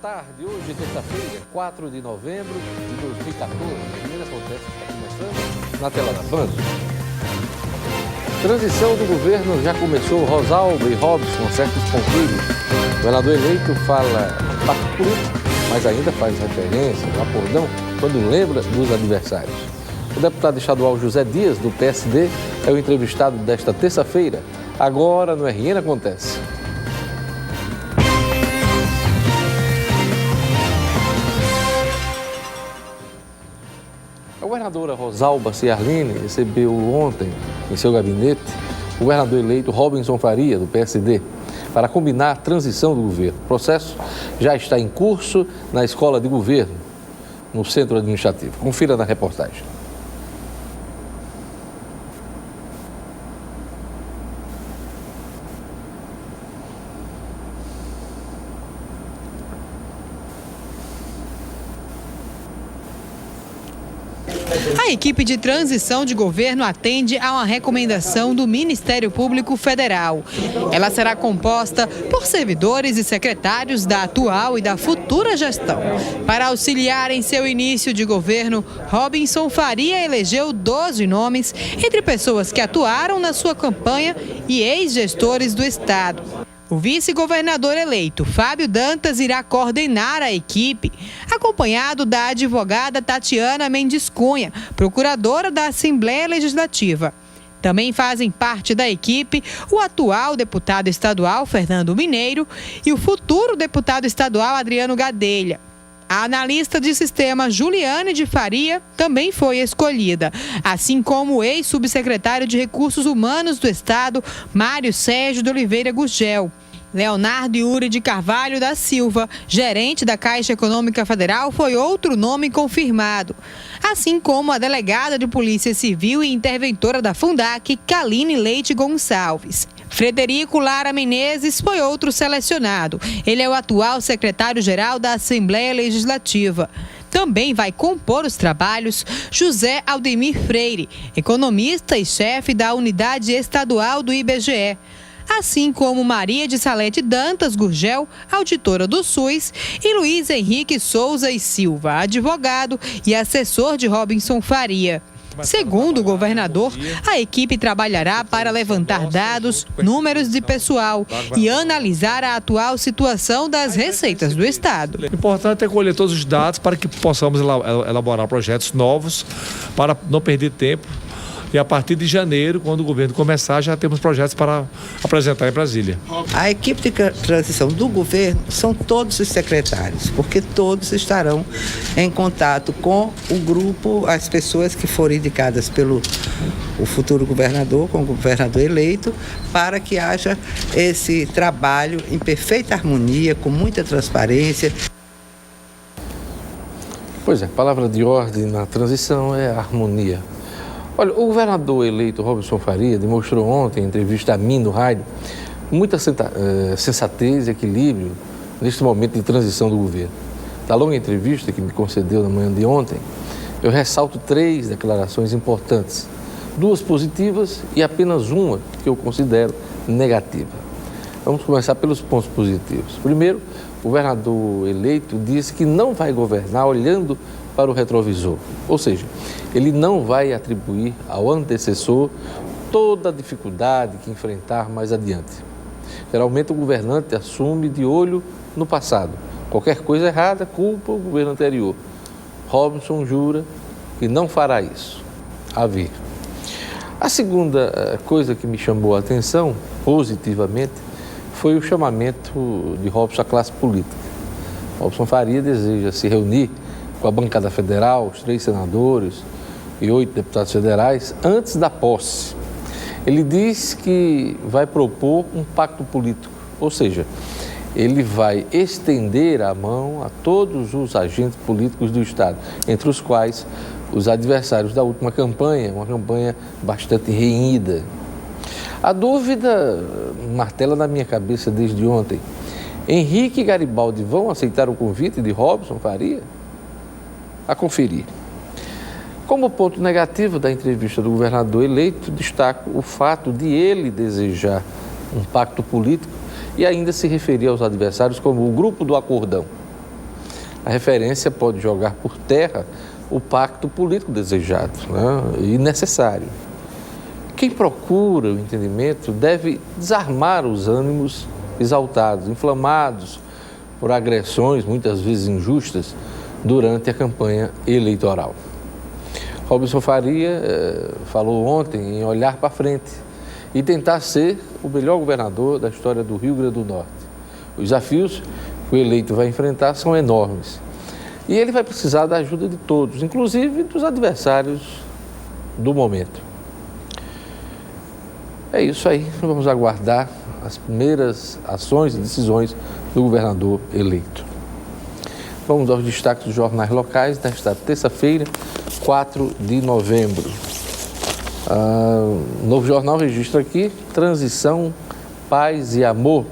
tarde, hoje terça-feira, 4 de novembro de 2014. A primeira acontece está começando na tela da Band. Transição do governo já começou. Rosalba e Robson, certos ponteiros. O governador eleito fala pacto político, mas ainda faz referência ao acordão quando lembra dos adversários. O deputado estadual José Dias, do PSD, é o entrevistado desta terça-feira. Agora no RN Acontece. A governadora Rosalba Ciarline recebeu ontem, em seu gabinete, o governador eleito Robinson Faria, do PSD, para combinar a transição do governo. O processo já está em curso na Escola de Governo, no Centro Administrativo. Confira na reportagem. A equipe de transição de governo atende a uma recomendação do Ministério Público Federal. Ela será composta por servidores e secretários da atual e da futura gestão. Para auxiliar em seu início de governo, Robinson Faria elegeu 12 nomes entre pessoas que atuaram na sua campanha e ex-gestores do Estado. O vice-governador eleito, Fábio Dantas, irá coordenar a equipe, acompanhado da advogada Tatiana Mendes Cunha, procuradora da Assembleia Legislativa. Também fazem parte da equipe o atual deputado estadual Fernando Mineiro e o futuro deputado estadual Adriano Gadelha. A analista de sistema Juliane de Faria também foi escolhida, assim como o ex-subsecretário de Recursos Humanos do Estado, Mário Sérgio de Oliveira Gurgel. Leonardo Yuri de Carvalho da Silva, gerente da Caixa Econômica Federal, foi outro nome confirmado, assim como a delegada de Polícia Civil e interventora da Fundac, Kaline Leite Gonçalves. Frederico Lara Menezes foi outro selecionado. Ele é o atual secretário-geral da Assembleia Legislativa. Também vai compor os trabalhos José Aldemir Freire, economista e chefe da unidade estadual do IBGE. Assim como Maria de Salete Dantas Gurgel, auditora do SUS, e Luiz Henrique Souza e Silva, advogado e assessor de Robinson Faria. Segundo o governador, a equipe trabalhará para levantar dados, números de pessoal e analisar a atual situação das receitas do Estado. O importante é colher todos os dados para que possamos elaborar projetos novos, para não perder tempo. E a partir de janeiro, quando o governo começar, já temos projetos para apresentar em Brasília. A equipe de transição do governo são todos os secretários, porque todos estarão em contato com o grupo, as pessoas que forem indicadas pelo o futuro governador, com o governador eleito, para que haja esse trabalho em perfeita harmonia, com muita transparência. Pois é, a palavra de ordem na transição é a harmonia. Olha, o governador eleito Robinson Faria demonstrou ontem, em entrevista a mim no rádio, muita sensatez e equilíbrio neste momento de transição do governo. Da longa entrevista que me concedeu na manhã de ontem, eu ressalto 3 declarações importantes, 2 positivas e apenas uma que eu considero negativa. Vamos começar pelos pontos positivos. Primeiro, o governador eleito disse que não vai governar olhando para o retrovisor, ou seja, ele não vai atribuir ao antecessor toda a dificuldade que enfrentar mais adiante. Geralmente o governante assume de olho no passado. Qualquer coisa errada, culpa o governo anterior. Robinson jura que não fará isso. A ver. A segunda coisa que me chamou a atenção, positivamente, foi o chamamento de Robinson à classe política. Robinson Faria deseja se reunir com a bancada federal, os 3 senadores e 8 deputados federais, antes da posse. Ele diz que vai propor um pacto político, ou seja, ele vai estender a mão a todos os agentes políticos do Estado, entre os quais os adversários da última campanha, uma campanha bastante renhida. A dúvida martela na minha cabeça desde ontem. Henrique e Garibaldi vão aceitar o convite de Robinson Faria? A conferir. Como ponto negativo da entrevista do governador eleito, destaco o fato de ele desejar um pacto político e ainda se referir aos adversários como o grupo do acordão. a referência pode jogar por terra o pacto político desejado, né, e necessário. Quem procura o entendimento deve desarmar os ânimos exaltados, inflamados por agressões, muitas vezes injustas, durante a campanha eleitoral. Robson Faria falou ontem em olhar para frente e tentar ser o melhor governador da história do Rio Grande do Norte. Os desafios que o eleito vai enfrentar são enormes e ele vai precisar da ajuda de todos, inclusive dos adversários do momento. É isso aí, vamos aguardar as primeiras ações e decisões do governador eleito. Vamos aos destaques dos jornais locais desta terça-feira, 4 de novembro. Novo Jornal registra aqui: transição, paz e amor.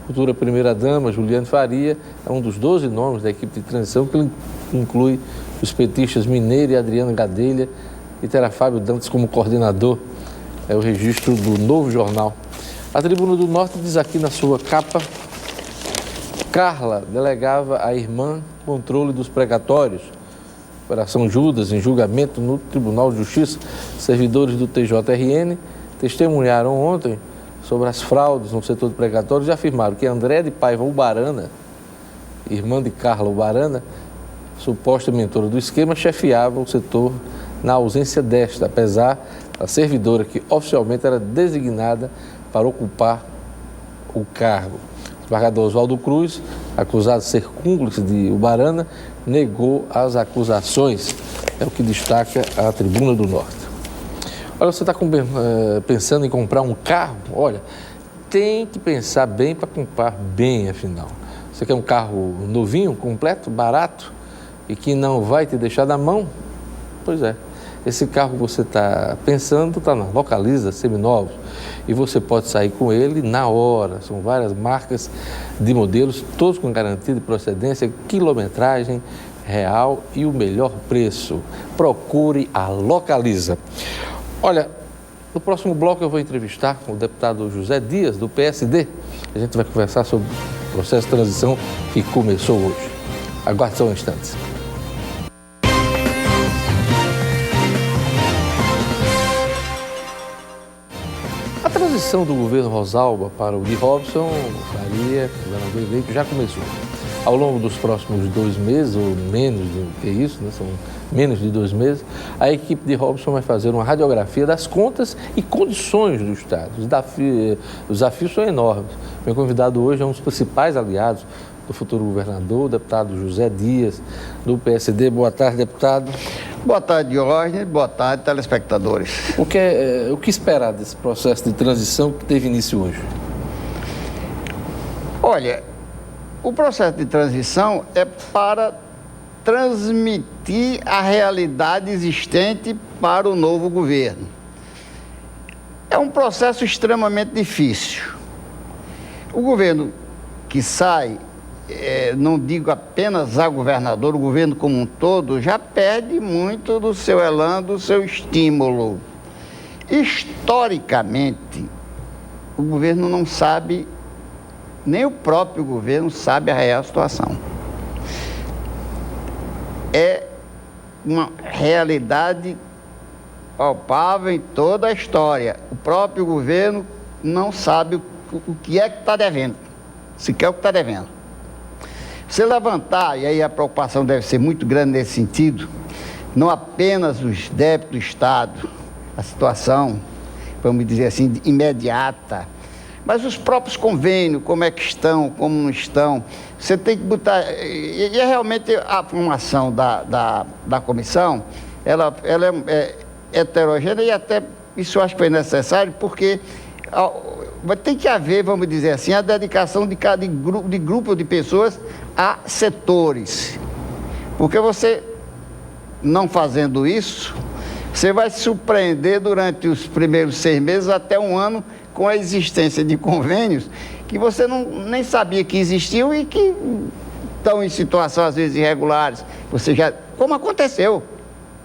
Futura primeira-dama, Juliane Faria, é um dos 12 nomes da equipe de transição, que inclui os petistas Mineiro e Adriana Gadelha e terá Fábio Dantas como coordenador. É o registro do Novo Jornal. A Tribuna do Norte diz aqui na sua capa: Carla delegava à irmã controle dos precatórios. Operação Judas em julgamento no Tribunal de Justiça. Servidores do TJRN testemunharam ontem sobre as fraudes no setor de precatórios e afirmaram que André de Paiva Ubarana, irmã de Carla Ubarana, suposta mentora do esquema, chefiava o setor na ausência desta, apesar da servidora que oficialmente era designada para ocupar o cargo. O desembargador Oswaldo Cruz, acusado de ser cúmplice de Ubarana, negou as acusações. É o que destaca a Tribuna do Norte. Olha, você está pensando em comprar um carro? Olha, tem que pensar bem para comprar bem, afinal. Você quer um carro novinho, completo, barato e que não vai te deixar na mão? Pois é. Esse carro que você está pensando está na Localiza Seminovos e você pode sair com ele na hora. São várias marcas de modelos, todos com garantia de procedência, quilometragem real e o melhor preço. Procure a Localiza. Olha, no próximo bloco eu vou entrevistar o deputado José Dias, do PSD. A gente vai conversar sobre o processo de transição que começou hoje. Aguarde só um instante. A transição do governo Rosalba para o de Robson Faria, governador eleito, já começou. Ao longo dos próximos 2 meses, ou menos do que isso, né? São menos de 2 meses, a equipe de Robson vai fazer uma radiografia das contas e condições do Estado. Os desafios são enormes. Meu convidado hoje é um dos principais aliados do futuro governador, o deputado José Dias, do PSD. Boa tarde, deputado. Boa tarde, Jorge. Boa tarde, telespectadores. O que esperar desse processo de transição que teve início hoje? Olha, o processo de transição é para transmitir a realidade existente para o novo governo. É um processo extremamente difícil. O governo que sai, não digo apenas a governador, o governo como um todo, já perde muito do seu elan, do seu estímulo. Historicamente, o governo não sabe, nem o próprio governo sabe a real situação. É uma realidade palpável em toda a história. O próprio governo não sabe o que é que está devendo, sequer o que está devendo. Se levantar, e aí a preocupação deve ser muito grande nesse sentido, não apenas os débitos do Estado, a situação, vamos dizer assim, imediata, mas os próprios convênios, como é que estão, como não estão. Você tem que botar... E é realmente a formação da comissão, ela é heterogênea e até isso eu acho que foi necessário, porque tem que haver, vamos dizer assim, a dedicação de cada grupo de pessoas a setores. Porque você, não fazendo isso, você vai se surpreender durante os primeiros 6 meses até 1 ano com a existência de convênios que você nem sabia que existiam e que estão em situação, às vezes, irregulares. Você já, como aconteceu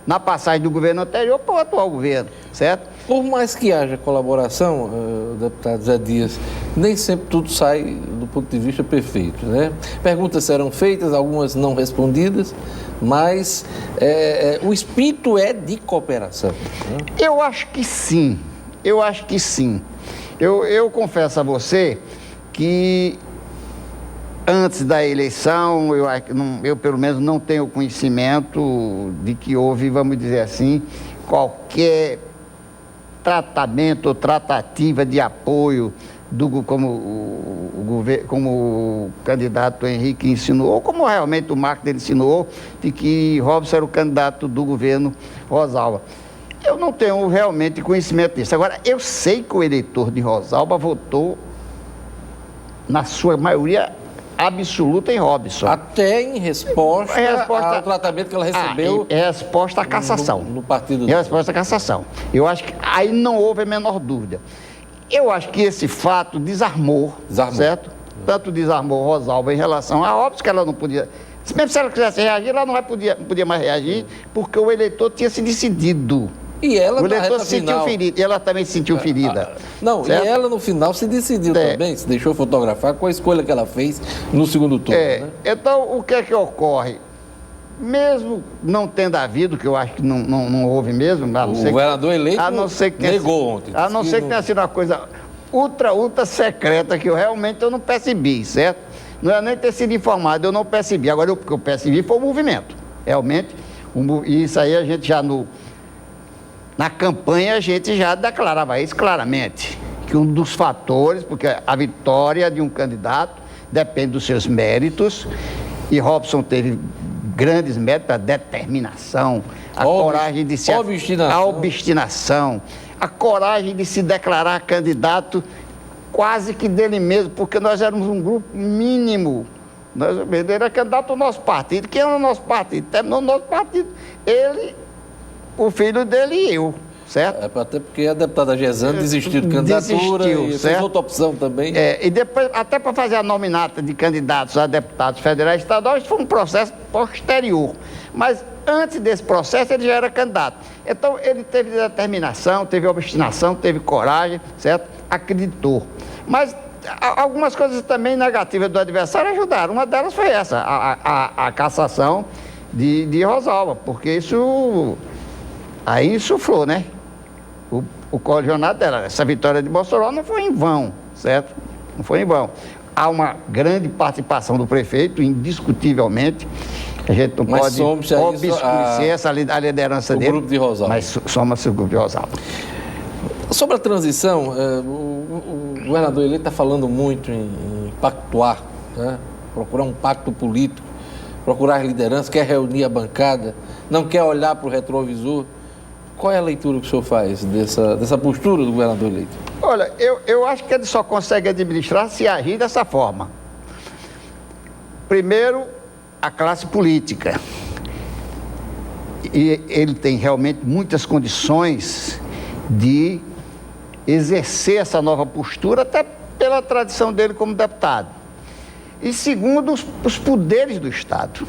na passagem do governo anterior para o atual governo, certo? Por mais que haja colaboração, deputado Zé Dias, nem sempre tudo sai do ponto de vista perfeito, né? Perguntas serão feitas, algumas não respondidas, mas o espírito é de cooperação, né? Eu acho que sim, Eu confesso a você que antes da eleição, eu pelo menos não tenho conhecimento de que houve, vamos dizer assim, qualquer tratamento ou tratativa de apoio como o candidato Henrique insinuou, ou como realmente o Marco dele insinuou, de que Robson era o candidato do governo Rosalba. Eu não tenho realmente conhecimento disso. Agora, eu sei que o eleitor de Rosalba votou, na sua maioria absoluta, em Robson. Até em resposta ao tratamento que ela recebeu. Em resposta à cassação. No partido. Em resposta à cassação. Eu acho que aí não houve a menor dúvida. Eu acho que esse fato desarmou. Certo? Tanto desarmou Rosalba em relação a Robson, que ela não podia. Mesmo se ela quisesse reagir, ela não podia mais reagir, porque o eleitor tinha se decidido. E ela, o eleitor se sentiu ferido, e ela também se sentiu ferida. Não, certo? E ela no final se decidiu também, se deixou fotografar com a escolha que ela fez no segundo turno. Né? Então, o que é que ocorre? Mesmo não tendo havido, que eu acho que não houve mesmo, o governador eleito negou ontem. A não ser que tenha sido uma coisa ultra secreta, que eu realmente não percebi, certo? Não é nem ter sido informado, eu não percebi. Agora, o que eu percebi foi o movimento. Realmente, e isso aí a gente já na campanha a gente já declarava isso claramente, que um dos fatores, porque a vitória de um candidato depende dos seus méritos, e Robson teve grandes méritos, a determinação, a coragem de se... A obstinação, a coragem de se declarar candidato quase que dele mesmo, porque nós éramos um grupo mínimo. Ele era candidato ao nosso partido. Quem era o nosso partido? Terminou o nosso partido. Ele, o filho dele e eu, certo? Até porque a deputada Gesane desistiu de candidatura e fez outra opção também. E depois, até para fazer a nominata de candidatos a deputados federais e estaduais, foi um processo posterior. Mas antes desse processo, ele já era candidato. Então, ele teve determinação, teve obstinação, teve coragem, certo? Acreditou. Mas algumas coisas também negativas do adversário ajudaram. Uma delas foi essa, a cassação de Rosalba, porque isso aí insuflou, né? O colegiado dela. Essa vitória de Mossoró não foi em vão, certo? Não foi em vão. Há uma grande participação do prefeito, indiscutivelmente. A gente não pode obscurecer a liderança dele. O grupo de Rosalba. Mas somos o grupo de Rosalba. Sobre a transição, o governador eleito está falando muito em pactuar, né? Procurar um pacto político, procurar liderança, quer reunir a bancada, não quer olhar para o retrovisor. Qual é a leitura que o senhor faz dessa postura do governador eleito? Olha, eu acho que ele só consegue administrar se agir dessa forma. Primeiro, a classe política. E ele tem realmente muitas condições de exercer essa nova postura, até pela tradição dele como deputado. E segundo, os poderes do Estado.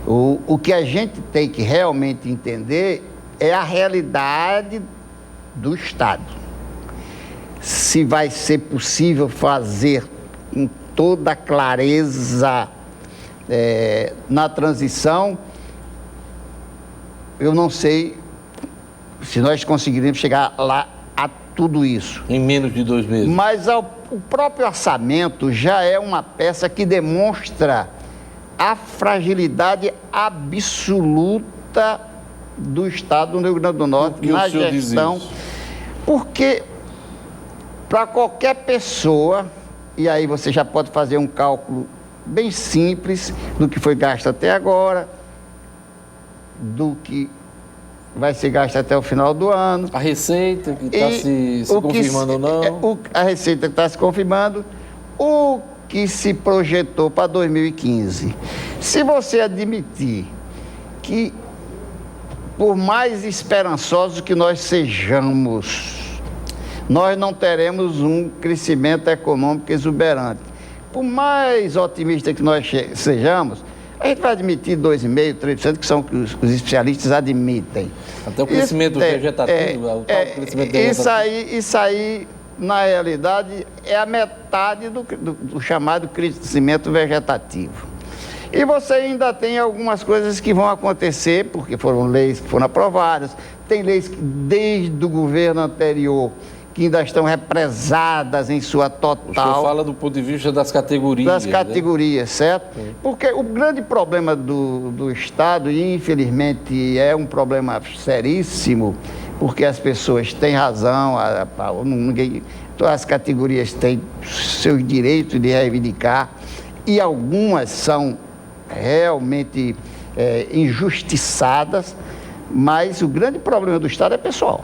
O que a gente tem que realmente entender é a realidade do Estado. Se vai ser possível fazer com toda clareza na transição, eu não sei se nós conseguiremos chegar lá a tudo isso. Em menos de 2 meses. Mas o próprio orçamento já é uma peça que demonstra a fragilidade absoluta do Estado do Rio Grande do Norte na gestão. Porque para qualquer pessoa, e aí você já pode fazer um cálculo bem simples do que foi gasto até agora, do que vai ser gasto até o final do ano. A receita que está se confirmando ou não. A receita que está se confirmando. O que se projetou para 2015. Se você admitir que, por mais esperançosos que nós sejamos, nós não teremos um crescimento econômico exuberante. Por mais otimista que nós sejamos, A gente vai admitir 2,5%, 3%, que são o que os especialistas admitem. Até o crescimento vegetativo, o tal crescimento vegetativo. Isso aí, na realidade, é a metade do chamado crescimento vegetativo. E você ainda tem algumas coisas que vão acontecer, porque foram leis que foram aprovadas, tem leis que desde o governo anterior que ainda estão represadas em sua total. O senhor fala do ponto de vista das categorias. Das categorias, né? Certo? Sim. Porque o grande problema do Estado, e infelizmente é um problema seríssimo, porque as pessoas têm razão, todas as categorias têm seus direitos de reivindicar, e algumas são realmente injustiçadas, mas o grande problema do Estado é pessoal.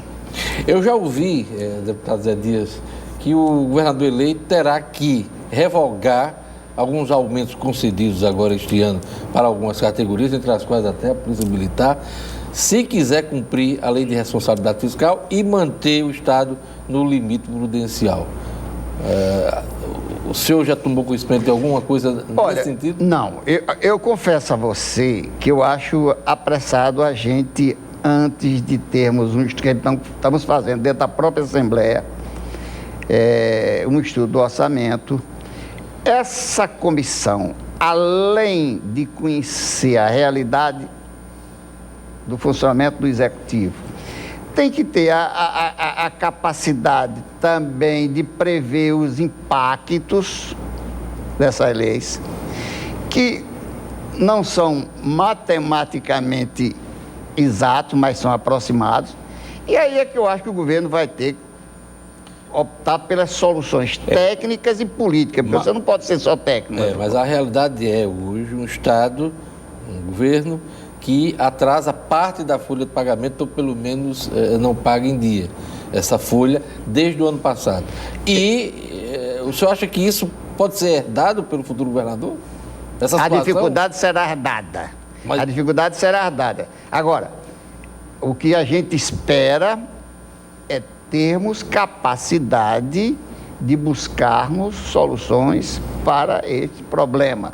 Eu já ouvi, deputado Zé Dias, que o governador eleito terá que revogar alguns aumentos concedidos agora este ano para algumas categorias, entre as quais até a Polícia Militar, se quiser cumprir a lei de responsabilidade fiscal e manter o Estado no limite prudencial. O senhor já tomou conhecimento de alguma coisa nesse sentido? Não, eu confesso a você que eu acho apressado a gente, antes de termos um estudo que estamos fazendo dentro da própria Assembleia, um estudo do orçamento. Essa comissão, além de conhecer a realidade do funcionamento do Executivo, tem que ter a capacidade também de prever os impactos dessas leis, que não são matematicamente exatos, mas são aproximados. E aí é que eu acho que o governo vai ter que optar pelas soluções técnicas e políticas, porque você não pode ser só técnico. Mas a realidade é hoje um Estado, um governo, que atrasa parte da folha de pagamento, ou pelo menos não paga em dia essa folha desde o ano passado. E o senhor acha que isso pode ser herdado pelo futuro governador? A dificuldade será herdada. A dificuldade será herdada. Agora, o que a gente espera é termos capacidade de buscarmos soluções para esse problema.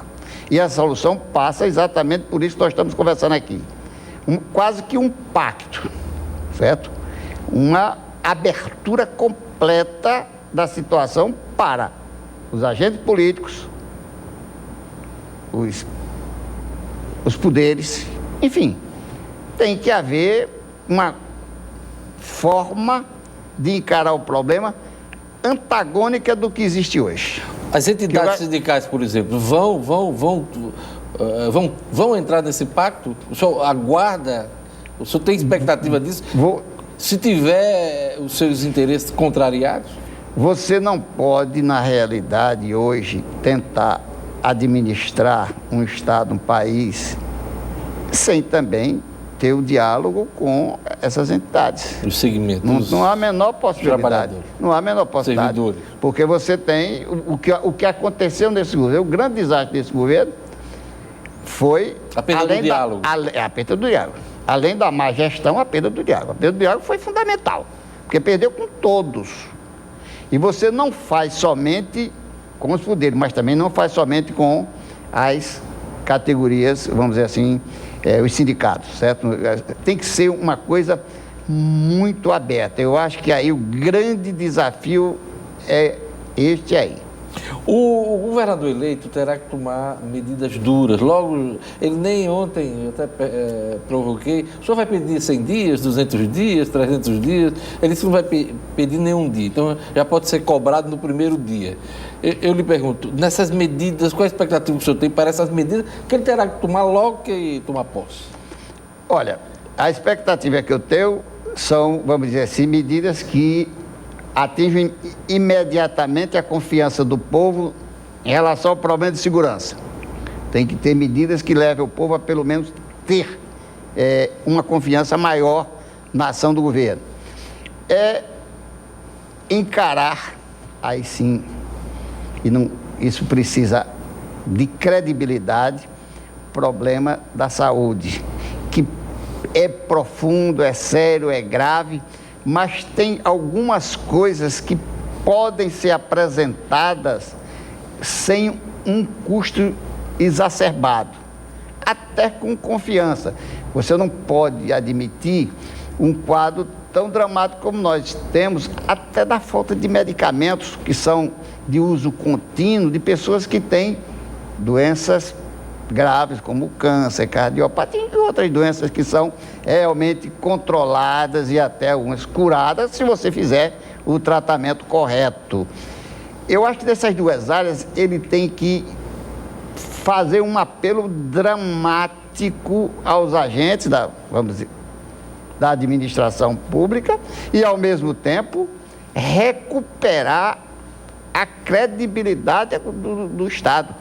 E a solução passa exatamente por isso que nós estamos conversando aqui. Quase que um pacto, certo? Uma abertura completa da situação para os agentes políticos, os poderes, enfim. Tem que haver uma forma de encarar o problema antagônica do que existe hoje. As entidades sindicais, por exemplo, vão entrar nesse pacto? O senhor aguarda? O senhor tem expectativa disso? Se tiver os seus interesses contrariados? Você não pode, na realidade, hoje, tentar administrar um Estado, um país, sem também ter o diálogo com essas entidades. Os segmentos. Não há a menor possibilidade. Não há a menor possibilidade. Servidores. Porque você tem o que aconteceu nesse governo. O grande desastre desse governo foi a perda do diálogo. A perda do diálogo. Além da má gestão, a perda do diálogo. A perda do diálogo foi fundamental, porque perdeu com todos. E você não faz somente com os poderes, mas também não faz somente com as categorias, vamos dizer assim, os sindicatos, certo? Tem que ser uma coisa muito aberta. Eu acho que aí o grande desafio é este aí. O governador eleito terá que tomar medidas duras. Logo, ele nem ontem, eu até provoquei, o senhor vai pedir 100 dias, 200 dias, 300 dias? Ele disse que não vai pedir nenhum dia, então já pode ser cobrado no primeiro dia. Eu lhe pergunto, nessas medidas, qual a expectativa que o senhor tem para essas medidas que ele terá que tomar logo que tomar posse? Olha, a expectativa que eu tenho são, vamos dizer assim, medidas que atingem imediatamente a confiança do povo em relação ao problema de segurança. Tem que ter medidas que levem o povo a pelo menos ter uma confiança maior na ação do governo. Encarar, aí sim, isso precisa de credibilidade, problema da saúde, que é profundo, é sério, é grave, mas tem algumas coisas que podem ser apresentadas sem um custo exacerbado. até com confiança. Você não pode admitir um quadro tão dramático como nós temos, até da falta de medicamentos que são de uso contínuo, de pessoas que têm doenças graves, como câncer, cardiopatia e outras doenças que são realmente controladas e até algumas curadas, se você fizer o tratamento correto. Eu acho que dessas duas áreas ele tem que fazer um apelo dramático aos agentes vamos dizer, da administração pública e, ao mesmo tempo, recuperar a credibilidade do Estado.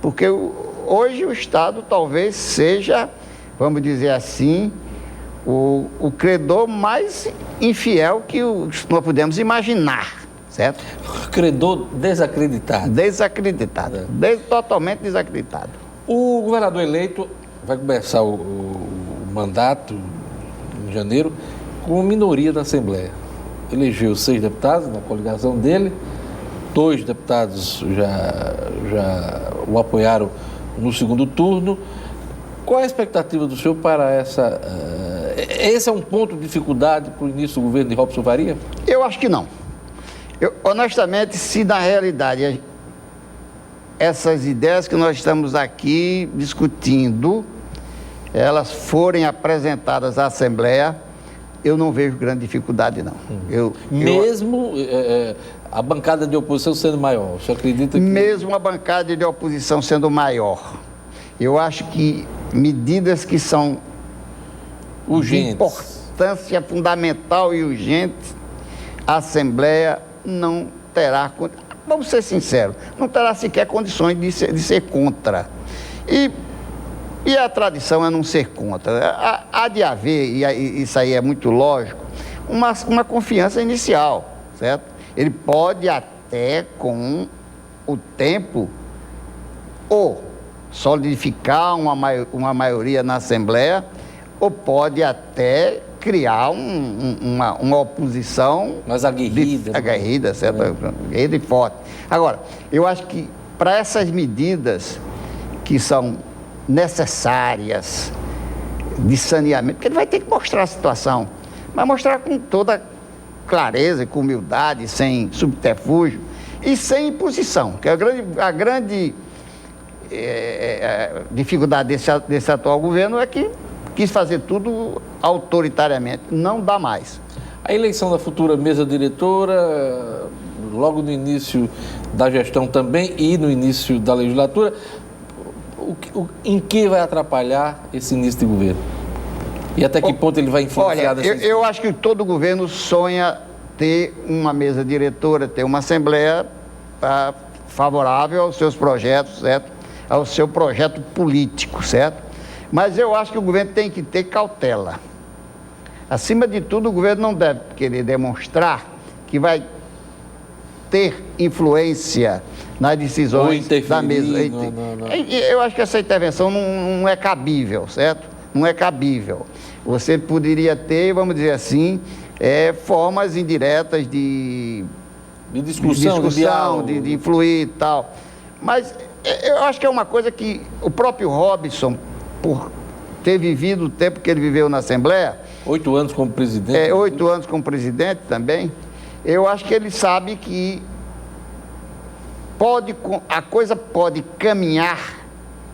Porque hoje o Estado talvez seja, vamos dizer assim, o credor mais infiel que nós podemos imaginar, certo? Credor desacreditado. Desacreditado, totalmente desacreditado. O governador eleito vai começar o mandato em janeiro com minoria na Assembleia. Elegeu 6 deputados na coligação dele, 2 deputados já o apoiaram no segundo turno. Qual é a expectativa do senhor para essa... esse é um ponto de dificuldade para o início do governo de Robson Faria? Eu acho que não. Honestamente, se na realidade essas ideias que nós estamos aqui discutindo, elas forem apresentadas à Assembleia, eu não vejo grande dificuldade, não. Mesmo a bancada de oposição sendo maior, o senhor acredita que... Mesmo a bancada de oposição sendo maior, eu acho que medidas que são urgentes, de importância fundamental e urgente, a Assembleia não terá, vamos ser sinceros, não terá sequer condições de ser contra. E a tradição é não ser contra. Há de haver, e isso aí é muito lógico, uma confiança inicial, certo? Ele pode até, com o tempo, ou solidificar uma maioria na Assembleia, ou pode até criar uma oposição... mais aguerrida. Aguerrida, certo? Aguerrida e forte. Agora, eu acho que para essas medidas que são necessárias de saneamento, porque ele vai ter que mostrar a situação, mas mostrar com toda clareza, com humildade, sem subterfúgio e sem imposição, que a grande dificuldade desse atual governo é que quis fazer tudo autoritariamente. Não dá mais. A eleição da futura mesa diretora, logo no início da gestão também e no início da legislatura, em que vai atrapalhar esse início de governo? E até que ponto ele vai influenciar? Olha, eu acho que todo governo sonha ter uma mesa diretora, ter uma Assembleia favorável aos seus projetos, certo? Ao seu projeto político, certo? Mas eu acho que o governo tem que ter cautela. Acima de tudo, o governo não deve querer demonstrar que vai ter influência nas decisões da mesa. Não. Eu acho que essa intervenção não é cabível, certo? Não é cabível. Você poderia ter, vamos dizer assim, formas indiretas de discussão, de influir e tal. Mas eu acho que é uma coisa que o próprio Robson, por ter vivido o tempo que ele viveu na Assembleia... 8 anos como presidente. 8 anos como presidente também. Eu acho que ele sabe que a coisa pode caminhar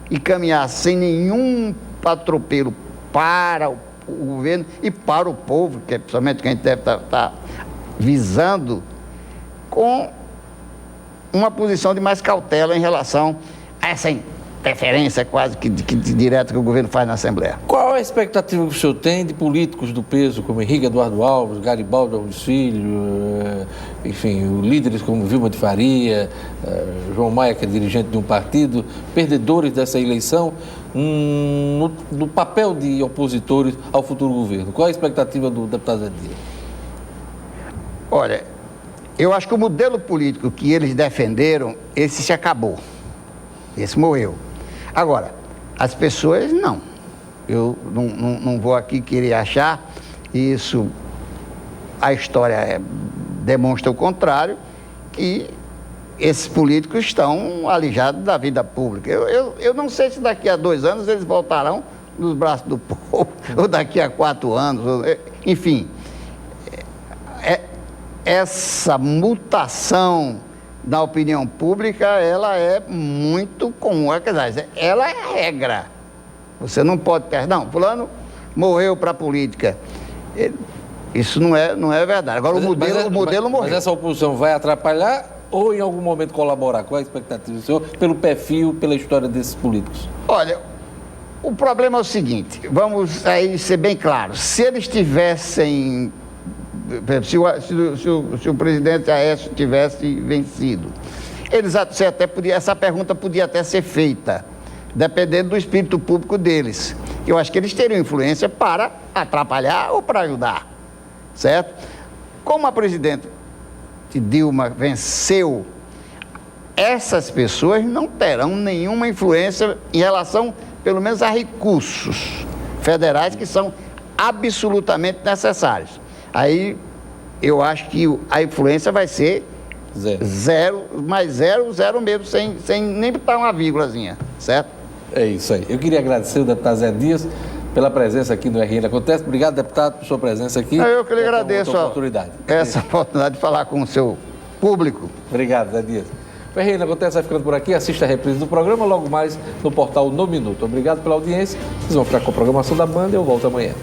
e caminhar sem nenhum atropelo para o governo e para o povo, que é principalmente que a gente deve estar visando, com uma posição de mais cautela em relação a essa interferência quase que direta que o governo faz na Assembleia. Qual a expectativa que o senhor tem de políticos do peso, como Henrique Eduardo Alves, Garibaldo Alves Filho, enfim, líderes como Vilma de Faria, João Maia, que é dirigente de um partido, perdedores dessa eleição, no papel de opositores ao futuro governo? Qual a expectativa do deputado Zé Dias? Olha, eu acho que o modelo político que eles defenderam, esse se acabou. Esse morreu. Agora, as pessoas não. Eu não vou aqui querer achar isso. A história demonstra o contrário, que esses políticos estão alijados da vida pública. Eu não sei se daqui a 2 anos eles voltarão nos braços do povo, ou daqui a 4 anos, enfim. Essa mutação da opinião pública, ela é muito comum. Quer dizer, ela é a regra. Você não pode ter... Não, fulano morreu para a política. Isso não é verdade. Agora, o modelo morreu. Mas essa oposição vai atrapalhar ou em algum momento colaborar? Qual é a expectativa do senhor pelo perfil, pela história desses políticos? Olha, o problema é o seguinte, vamos aí ser bem claros. Se eles tivessem... Se o presidente Aécio tivesse vencido, essa pergunta podia até ser feita, dependendo do espírito público deles. Eu acho que eles teriam influência para atrapalhar ou para ajudar, certo? Como a presidente Dilma venceu, essas pessoas não terão nenhuma influência em relação, pelo menos, a recursos federais que são absolutamente necessários. Aí eu acho que a influência vai ser zero mesmo, sem nem botar uma vírgulazinha, certo? É isso aí. Eu queria agradecer o deputado Zé Dias pela presença aqui no RN Acontece. Obrigado, deputado, por sua presença aqui. Eu que lhe agradeço essa oportunidade de falar com o seu público. Obrigado, Zé Dias. O RN Acontece vai ficando por aqui. Assista a reprise do programa logo mais no portal No Minuto. Obrigado pela audiência. Vocês vão ficar com a programação da Band e eu volto amanhã.